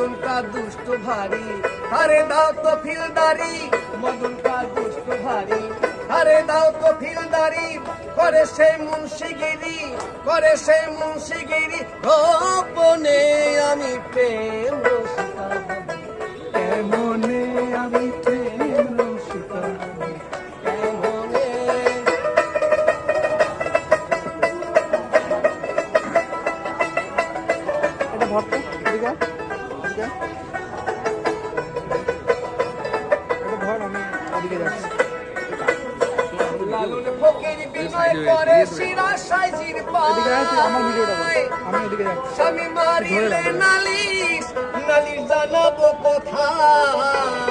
मदन का दुष्ट भारी, अरे दाओ तो फिलदारी, मदन का दुष्ट भारी, अरे दाओ तो फिलदारी, करे से मुंशिगिरी, करे से मुंशिगिरी, गोपने आमी प्रेम रसिका, केमने आमी प्रेम रसिका, केमने। এটা ভর্তা এদিকে এদিকে এটা ধর আমি ওদিকে যাচ্ছি লালন ফকির বিনয় করে শিরা সাইজির পায় এদিকে আছে আমার ভিডিওটা আমি এদিকে যাচ্ছি স্বামী মারিলে নালিশ নালিশ জানাবো কোথায়